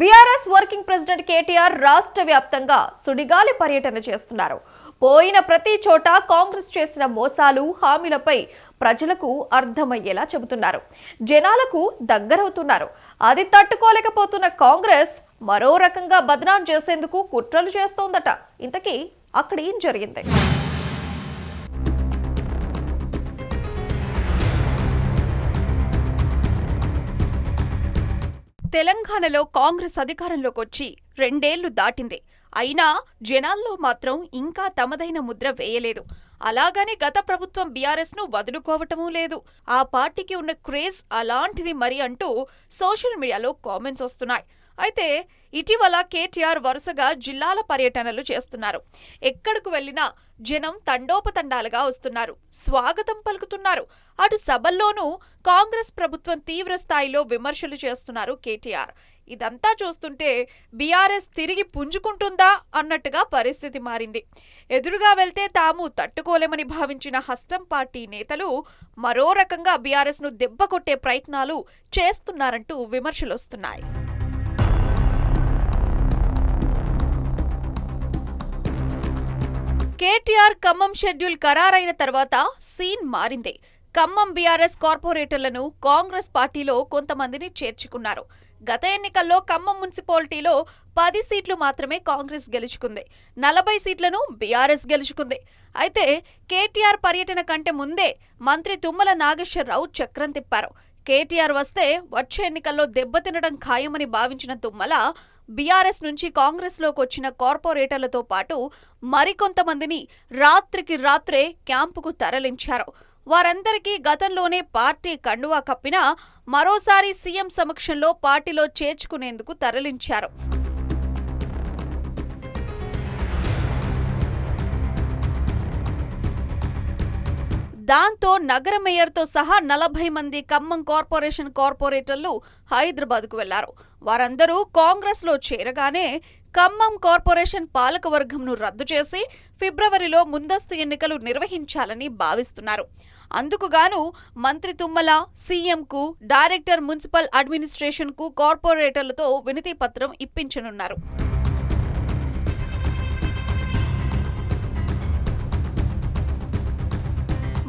BRS working president KTR రాష్ట్ర వ్యాప్తంగా సుడిగాలి పర్యటన చేస్తున్నారు. పోయిన ప్రతి చోట కాంగ్రెస్ చేసిన మోసాలు, హామీలపై ప్రజలకు అర్థమయ్యేలా చెబుతున్నారు. జనాలకు దగ్గరవుతున్నారు. అది తట్టుకోలేకపోతున్న కాంగ్రెస్ మరో రకంగా బదనాం చేసేందుకు కుట్రలు చేస్తోందట. ఇంతకీ అక్కడ ఏం జరిగింది? తెలంగాణలో కాంగ్రెస్ అధికారంలోకి వచ్చి 2 ఏళ్లు దాటింది. అయినా జనాల్లో మాత్రం ఇంకా తమదైన ముద్ర వేయలేదు. అలాగని గత ప్రభుత్వం బీఆర్ఎస్ ను వదులుకోవటమూ లేదు. ఆ పార్టీకి ఉన్న క్రేజ్ అలాంటిది మరి అంటూ సోషల్ మీడియాలో కామెంట్స్ వస్తున్నాయి. అయితే ఇటీవల కేటీఆర్ వరుసగా జిల్లాల పర్యటనలు చేస్తున్నారు. ఎక్కడకు వెళ్లినా జనం తండోపతండాలుగా వస్తున్నారు, స్వాగతం పలుకుతున్నారు. అటు సభల్లోనూ కాంగ్రెస్ ప్రభుత్వం తీవ్ర స్థాయిలో విమర్శలు చేస్తున్నారు కేటీఆర్. ఇదంతా చూస్తుంటే బీఆర్ఎస్ తిరిగి పుంజుకుంటుందా అన్నట్టుగా పరిస్థితి మారింది. ఎదురుగా వెళ్తే తాము తట్టుకోలేమని భావించిన హస్తం పార్టీ నేతలు మరో రకంగా బీఆర్ఎస్ ను దెబ్బకొట్టే ప్రయత్నాలు చేస్తున్నారంటూ విమర్శలొస్తున్నాయి. కేటీఆర్ ఖమ్మం షెడ్యూల్ ఖరారైన తర్వాత సీన్ మారింది. ఖమ్మం బీఆర్ఎస్ కార్పొరేటర్లను కాంగ్రెస్ పార్టీలో కొంతమందిని చేర్చుకున్నారు. గత ఎన్నికల్లో ఖమ్మం మున్సిపాలిటీలో 10 సీట్లు మాత్రమే కాంగ్రెస్ గెలుచుకుంది. 40 సీట్లను బీఆర్ఎస్ గెలుచుకుంది. అయితే కేటీఆర్ పర్యటన కంటే ముందే మంత్రి తుమ్మల నాగేశ్వరరావు చక్రం తిప్పారు. కేటీఆర్ వస్తే వచ్చే ఎన్నికల్లో దెబ్బతినడం ఖాయమని భావించిన తుమ్మల బీఆర్ఎస్ నుంచి కాంగ్రెస్లోకి వచ్చిన కార్పొరేటర్లతో పాటు మరికొంతమందిని రాత్రికి రాత్రే క్యాంపుకు తరలించారు. వారందరికీ గతంలోనే పార్టీ కండువా కప్పినా మరోసారి సీఎం సమక్షంలో పార్టీలో చేర్చుకునేందుకు తరలించారు. దాంతో నగర మేయర్తో సహా 40 మంది ఖమ్మం కార్పొరేషన్ కార్పొరేటర్లు హైదరాబాద్కు వెళ్లారు. వారందరూ కాంగ్రెస్లో చేరగానే ఖమ్మం కార్పొరేషన్ పాలకవర్గంను రద్దు చేసి ఫిబ్రవరిలో ముందస్తు ఎన్నికలు నిర్వహించాలని భావిస్తున్నారు. అందుకుగాను మంత్రి తుమ్మల సీఎంకు, డైరెక్టర్ మున్సిపల్ అడ్మినిస్ట్రేషన్కు కార్పొరేటర్లతో వినతి పత్రం ఇప్పించనున్నారు.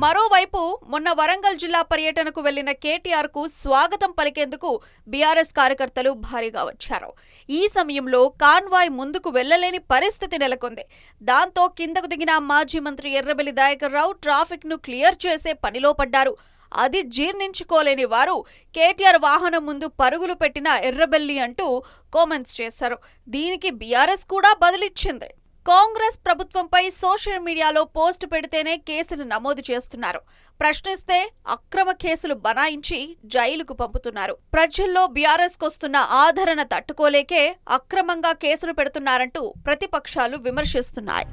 మరోవైపు మొన్న వరంగల్ జిల్లా పర్యటనకు వెళ్లిన కేటీఆర్కు స్వాగతం పలికేందుకు బీఆర్ఎస్ కార్యకర్తలు భారీగా వచ్చారు. ఈ సమయంలో కాన్వాయ్ ముందుకు వెళ్లలేని పరిస్థితి నెలకొంది. దాంతో కిందకు దిగిన మాజీ మంత్రి ఎర్రబెల్లి దయాకర్ రావు ట్రాఫిక్ ను క్లియర్ చేసే పనిలో పడ్డారు. అది జీర్ణించుకోలేని వారు కేటీఆర్ వాహనం ముందు పరుగులు పెట్టిన ఎర్రబెల్లి అంటూ కామెంట్స్ చేశారు. దీనికి బీఆర్ఎస్ కూడా బదులిచ్చింది. కాంగ్రెస్ ప్రభుత్వంపై సోషల్ మీడియాలో పోస్టు పెడితేనే కేసులు నమోదు చేస్తున్నారు. ప్రశ్నిస్తే అక్రమ కేసులు బనాయించి జైలుకు పంపుతున్నారు. ప్రజల్లో బీఆర్ఎస్ కొస్తున్న ఆదరణ తట్టుకోలేకే అక్రమంగా కేసులు పెడుతున్నారంటూ ప్రతిపక్షాలు విమర్శిస్తున్నాయి.